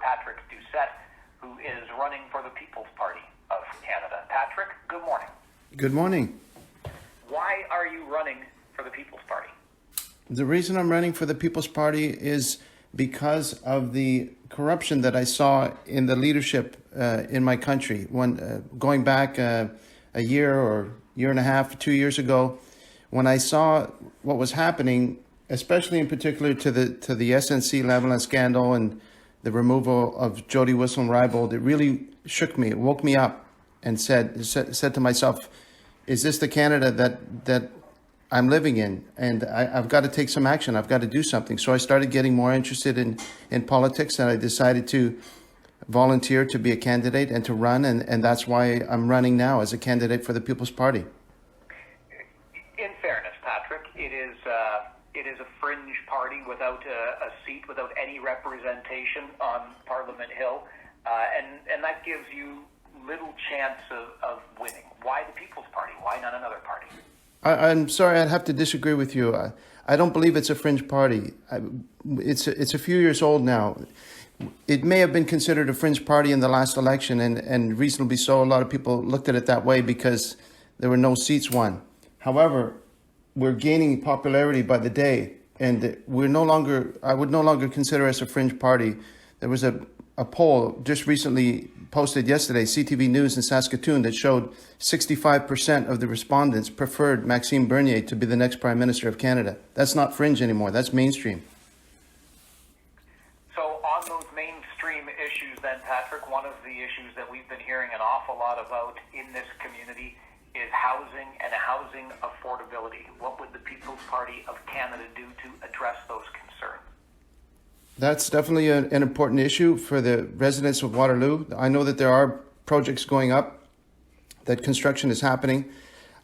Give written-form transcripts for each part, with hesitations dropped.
Patrick Doucette, who is running for the People's Party of Canada. Patrick, good morning. Good morning. Why are you running for the People's Party? The reason I'm running for the People's Party is because of the corruption that I saw in the leadership in my country. Going back a year or year and a half, 2 years ago, when I saw what was happening, especially in particular to the SNC-Lavalin scandal and the removal of Jody Wilson-Raybould, it really shook me. It woke me up and said to myself, is this the Canada that I'm living in? And I've got to take some action. I've got to do something. So I started getting more interested in politics, and I decided to volunteer to be a candidate and to run. And that's why I'm running now as a candidate for the People's Party. In fairness, Patrick, it is a fringe party without a seat, without any representation on Parliament Hill. And that gives you little chance of winning. Why the People's Party? Why not another party? I'm sorry, I'd have to disagree with you. I don't believe it's a fringe party. It's a few years old now. It may have been considered a fringe party in the last election, and reasonably so. A lot of people looked at it that way because there were no seats won. However, we're gaining popularity by the day, and I would no longer consider us a fringe party. There was a poll just recently posted yesterday, CTV News in Saskatoon, that showed 65% of the respondents preferred Maxime Bernier to be the next Prime Minister of Canada. That's not fringe anymore. That's mainstream. So on those mainstream issues then, Patrick, one of the issues that we've been hearing an awful lot about in this community is housing and housing affordability. What would the People's Party of Canada do to address those concerns? That's definitely an important issue for the residents of Waterloo. I know that there are projects going up, that construction is happening.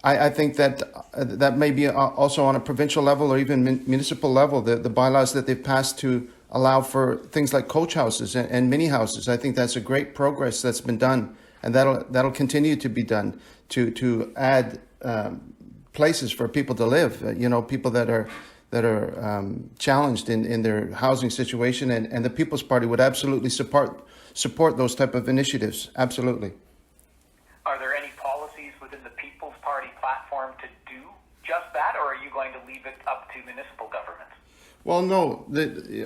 I think that may be also on a provincial level or even municipal level, the bylaws that they've passed to allow for things like coach houses and mini houses. I think that's a great progress that's been done, and that'll continue to be done to add places for people to live. People that are challenged in their housing situation, and the People's Party would absolutely support those type of initiatives. Absolutely. Are there any policies within the People's Party platform to do just that, or are you going to leave it up to municipal governments? Well, no.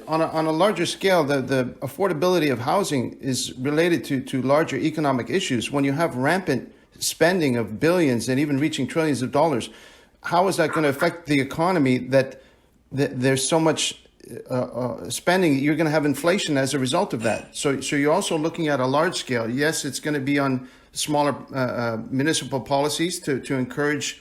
On a larger scale, the affordability of housing is related to larger economic issues. When you have rampant spending of billions and even reaching trillions of dollars, how is that going to affect the economy that there's so much spending? You're going to have inflation as a result of that. So you're also looking at a large scale. Yes, it's going to be on smaller municipal policies to encourage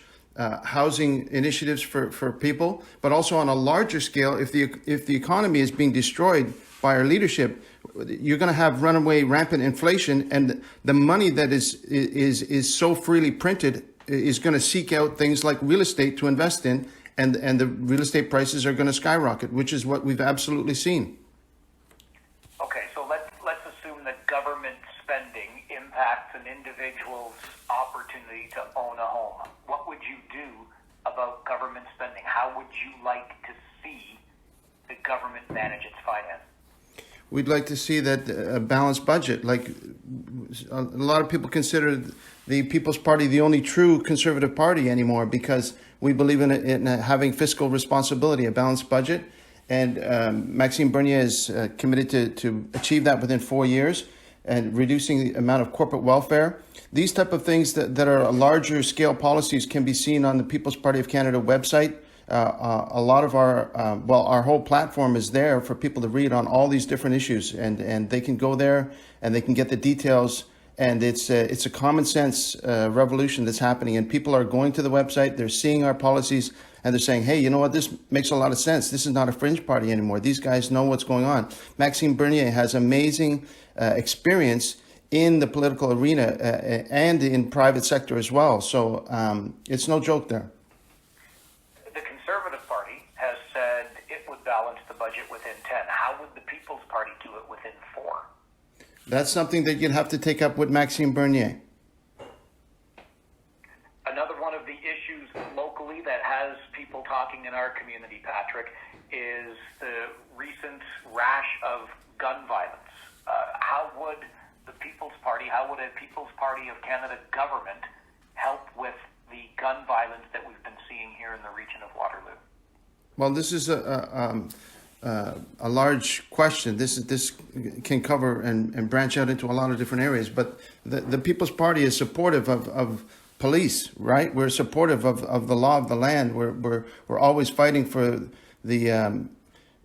housing initiatives for people, but also on a larger scale, if the economy is being destroyed by our leadership, you're going to have runaway rampant inflation, and the money that is so freely printed is going to seek out things like real estate to invest in. And the real estate prices are going to skyrocket, which is what we've absolutely seen. Okay, so let's assume that government spending impacts an individual's opportunity to own a home. What would you do about government spending? How would you like to see the government manage its finances? We'd like to see that a balanced budget. Like a lot of people consider the People's Party the only true conservative party anymore because we believe in having fiscal responsibility, a balanced budget. And Maxime Bernier is committed to achieve that within 4 years and reducing the amount of corporate welfare. These type of things that are larger scale policies can be seen on the People's Party of Canada website. A lot of our whole platform is there for people to read on all these different issues, and they can go there and they can get the details. And it's a common sense revolution that's happening, and people are going to the website, they're seeing our policies, and they're saying, hey, you know what, this makes a lot of sense. This is not a fringe party anymore. These guys know what's going on. Maxime Bernier has amazing experience in the political arena and in private sector as well. So it's no joke there. The Conservative Party has said it would balance the budget within 10. How would the People's Party do it within 4? That's something that you'd have to take up with Maxime Bernier. Another one of the issues locally that has people talking in our community, Patrick, is the recent rash of gun violence. would the People's Party, how would a People's Party of Canada government help with the gun violence that we've been seeing here in the region of Waterloo? Well, this is a large question. This can cover and branch out into a lot of different areas. But the People's Party is supportive of police, right? We're supportive of the law of the land. We're always fighting for the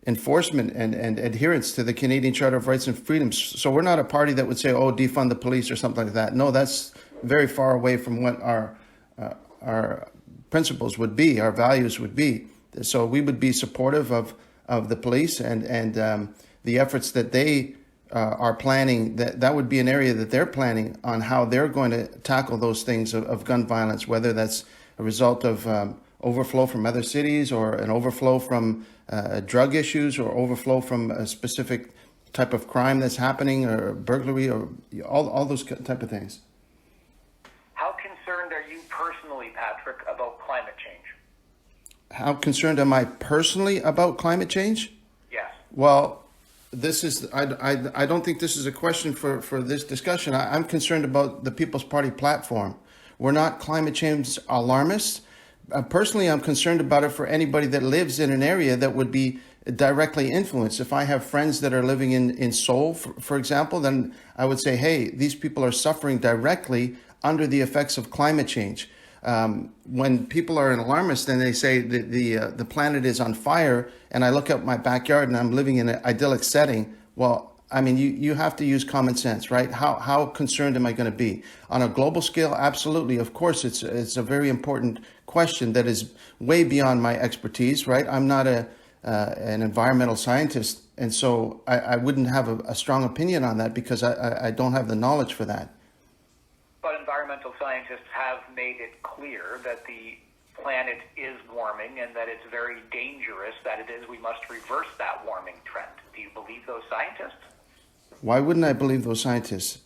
enforcement and adherence to the Canadian Charter of Rights and Freedoms. So we're not a party that would say, "Oh, defund the police" or something like that. No, that's very far away from what our principles would be, our values would be. So we would be supportive of the police and the efforts that they are planning. That would be an area that they're planning on how they're going to tackle those things of gun violence, whether that's a result of overflow from other cities or an overflow from drug issues or overflow from a specific type of crime that's happening or burglary or all those type of things. How concerned are you personally, Patrick, about climate change? How concerned am I personally about climate change? Yes. Well, this is I don't think this is a question for this discussion. I'm concerned about the People's Party platform. We're not climate change alarmists. Personally, I'm concerned about it for anybody that lives in an area that would be directly influenced. If I have friends that are living in Seoul, for example, then I would say, hey, these people are suffering directly under the effects of climate change. When people are an alarmist and they say that the planet is on fire, and I look out my backyard and I'm living in an idyllic setting, well, I mean, you have to use common sense, right? How concerned am I going to be? On a global scale, absolutely. Of course, it's a very important question that is way beyond my expertise, right? I'm not an environmental scientist, and so I wouldn't have a strong opinion on that because I don't have the knowledge for that. But environmental scientists have made it clear that the planet is warming and that it's very dangerous, that it is, we must reverse that warming trend. Do you believe those scientists? Why wouldn't I believe those scientists?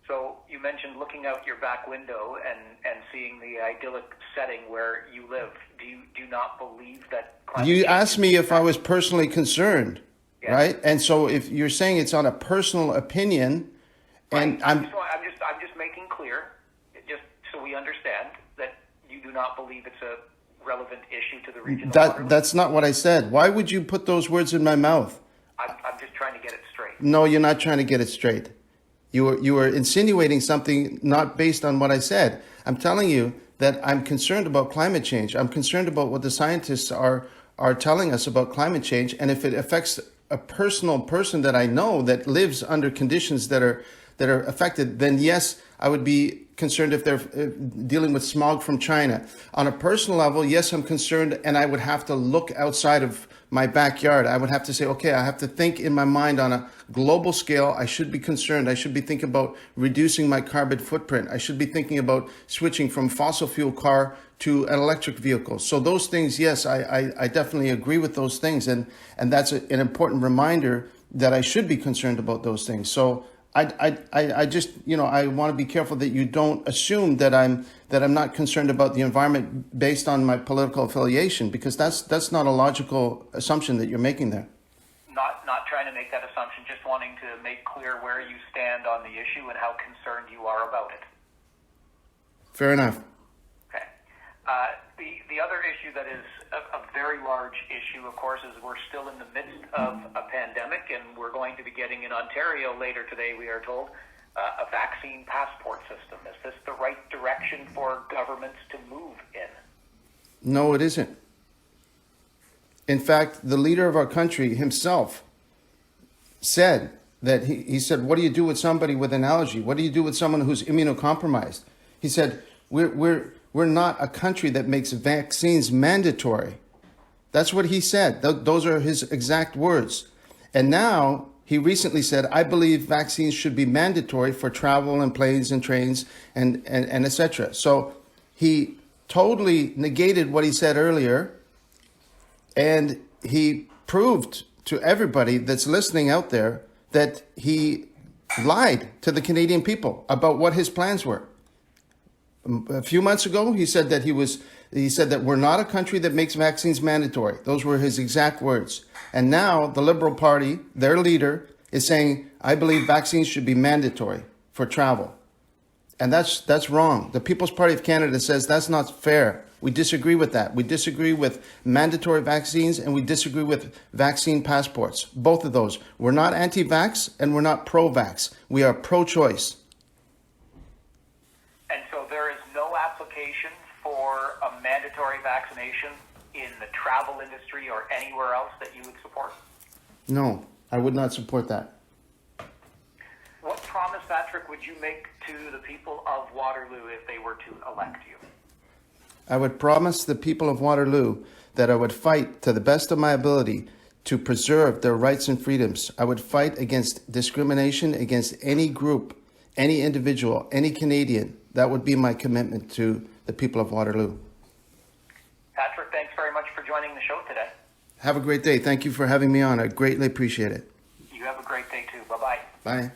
So you mentioned looking out your back window and seeing the idyllic setting where you live. Do you not believe that climate You change asked me if I was personally concerned, Yes. right? And so if you're saying it's on a personal opinion, and I'm just making clear, just so we understand, that you do not believe it's a relevant issue to the region of Waterloo. that's not what I said. Why would you put those words in my mouth? I'm just trying to get it straight. No, you're not trying to get it straight. You were insinuating something not based on what I said. I'm telling you that I'm concerned about climate change. I'm concerned about what the scientists are telling us about climate change, and if it affects a personal person that I know that lives under conditions that are affected, then yes, I would be concerned if they're dealing with smog from China. On a personal level, yes, I'm concerned, and I would have to look outside of my backyard. I would have to say, okay, I have to think in my mind on a global scale. I should be concerned. I should be thinking about reducing my carbon footprint. I should be thinking about switching from fossil fuel car to an electric vehicle. So those things, yes, I definitely agree with those things. And that's an important reminder that I should be concerned about those things. So I just, I want to be careful that you don't assume that I'm not concerned about the environment based on my political affiliation, because that's not a logical assumption that you're making there. Not trying to make that assumption, just wanting to make clear where you stand on the issue and how concerned you are about it. Fair enough. Okay. The other issue that is a very large issue, of course, is we're still in the midst of a pandemic, and we're going to be getting in Ontario later today, we are told, a vaccine passport system. Is this the right direction for governments to move in? No, it isn't. In fact, the leader of our country himself said that he said, what do you do with somebody with an allergy? What do you do with someone who's immunocompromised? He said, we're not a country that makes vaccines mandatory. That's what he said. Those are his exact words. And now he recently said, I believe vaccines should be mandatory for travel and planes and trains and et cetera. So he totally negated what he said earlier. And he proved to everybody that's listening out there that he lied to the Canadian people about what his plans were. A few months ago, he said that we're not a country that makes vaccines mandatory. Those were his exact words. And now the Liberal Party, their leader, is saying, I believe vaccines should be mandatory for travel. And that's wrong. The People's Party of Canada says that's not fair. We disagree with that. We disagree with mandatory vaccines, and we disagree with vaccine passports. Both of those. We're not anti-vax and we're not pro-vax. We are pro-choice. And so there is no application for a mandatory vaccination in the travel industry or anywhere else that you would support? No, I would not support that. What promise, Patrick, would you make to the people of Waterloo if they were to elect you? I would promise the people of Waterloo that I would fight to the best of my ability to preserve their rights and freedoms. I would fight against discrimination against any group, any individual, any Canadian. That would be my commitment to the people of Waterloo. Patrick, thanks very much for joining the show today. Have a great day. Thank you for having me on. I greatly appreciate it. You have a great day too. Bye-bye. Bye.